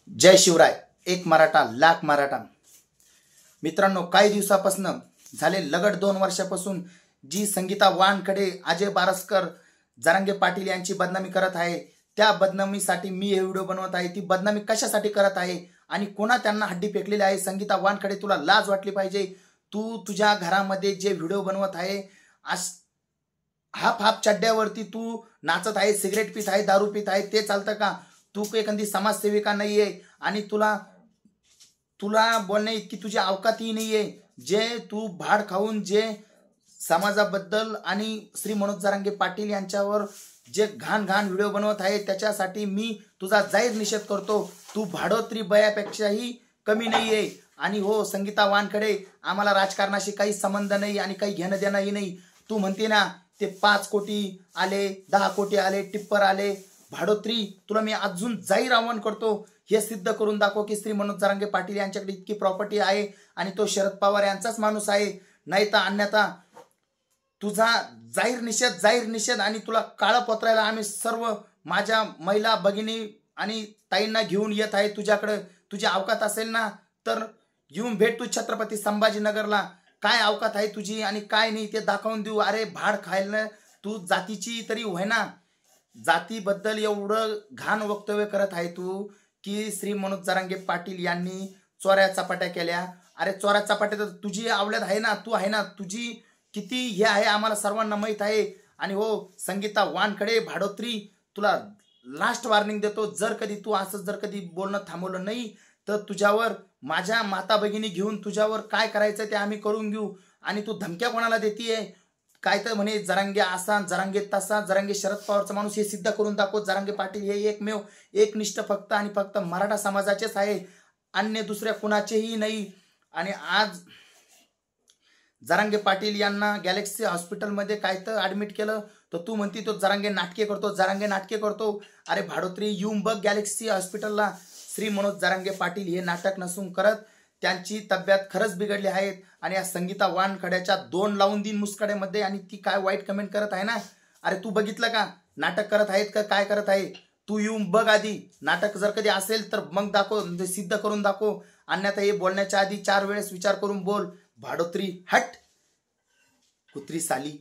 जय शिवराय, एक मराठा लाख मराठा। मित्रांनो, काही दिवसापासून झाले लगड 2 वर्षापासून जी संगीता वानखडे, अजय बारसकर, जरांगे पाटील यांची बदनामी करत आहे, त्या बदनामीसाठी मी हे व्हिडिओ बनवत आहे। ती बदनामी कशासाठी करत आहे आणि कोणा त्यांना हड्डी फेकलेली आहे? संगीता वानखडे, तुला लाज वाटली पाहिजे। तू तुझ्या घरामध्ये जे व्हिडिओ बनवत आहे, हाफ चड्ड्यावरती तू नाचत आहे, सिगरेट पित आहे, दारू पित आहे, ते चालतं का? तू एखादी समाजसेविका नाहीये आणि तुला बोलणे इतकी तुझी अवकातही नाहीये। जे तू भाड खाऊन जे समाजाबद्दल आणि श्री मनोज जरांगे पाटील यांच्यावर जे घाण व्हिडिओ बनवत आहे, त्याच्यासाठी मी तुझा जाहीर निषेध करतो। तू भाडोत्री बयापेक्षाही कमी नाहीये। आणि हो संगीता वानखडे, आम्हाला राजकारणाशी काही संबंध नाही आणि काही घेणं देणंही नाही। तू म्हणते ना ते 5 कोटी आले, 10 कोटी आले, टिप्पर आले, भाडोत्री, तुला मी अजून जाहीर आव्हान करतो, हे सिद्ध करून दाखव की श्री मनोज जरांगे पाटील यांच्याकडे इतकी प्रॉपर्टी आहे आणि तो शरद पवार यांचाच माणूस आहे। नाही तर अन्यथा तुझा जाहीर निषेध आणि तुला काळं पत्रायला आम्ही सर्व माझ्या महिला भगिनी आणि ताईंना घेऊन येत आहे तुझ्याकडे। तुझी अवकात असेल ना तर येऊन भेट तू छत्रपती संभाजीनगरला। काय अवकात आहे तुझी आणि काय नाही ते दाखवून देऊ। अरे भाड खायला तू जातीची तरी होईना, जातीबद्दल एवढं घाण वक्तव्य करत आहे तू की श्री मनोज जरांगे पाटील यांनी चोऱ्या चपाट्या केल्या। अरे चोऱ्या चपाट्या तर तुझी आवडत आहे ना, तू आहे ना, तुझी किती हे आहे आम्हाला सर्वांना माहित आहे। आणि हो संगीता वानखडे, भाडोत्री, तुला लास्ट वॉर्निंग देतो, जर कधी तू असं जर कधी बोलणं थांबवलं नाही तर तुझ्यावर माझ्या माता भगिनी घेऊन तुझ्यावर काय करायचं ते आम्ही करून घेऊ। आणि तू धमक्या कोणाला देतीये? काय तर म्हणे जरांगे असा, जरांगे तसा, जरांगे शरद पवारचा माणूस, हे सिद्ध करून दाखव। जरांगे पाटील हे एकमेव एकनिष्ठ फक्त आणि फक्त मराठा समाजाचेच आहे, अन्य दुसऱ्या कुणाचेही नाही। आणि आज जरांगे पाटील यांना गॅलेक्सी हॉस्पिटलमध्ये काय तर ऍडमिट केलं तर तू म्हणती तो जरांगे नाटके करतो। अरे भाडोत्री, येऊन बघ गॅलेक्सी हॉस्पिटलला। श्री मनोज जरांगे पाटील हे नाटक नसून करत, त्यांची तब्येत खरंच बिघडली आहे। आणि या संगीता वानखड्याच्या 2 लावून दिन मुस्कड्यामध्ये आणि ती काय वाईट कमेंट करत आहे ना। अरे तू बघितलं का नाटक करत आहेत का काय करत आहे? तू येऊन बघ आधी, नाटक जर कधी असेल तर मग दाखव, म्हणजे सिद्ध करून दाखव। अन्यथा हे बोलण्याच्या आधी 4 वेळेस विचार करून बोल। भाडोत्री, हट, कुत्री साली।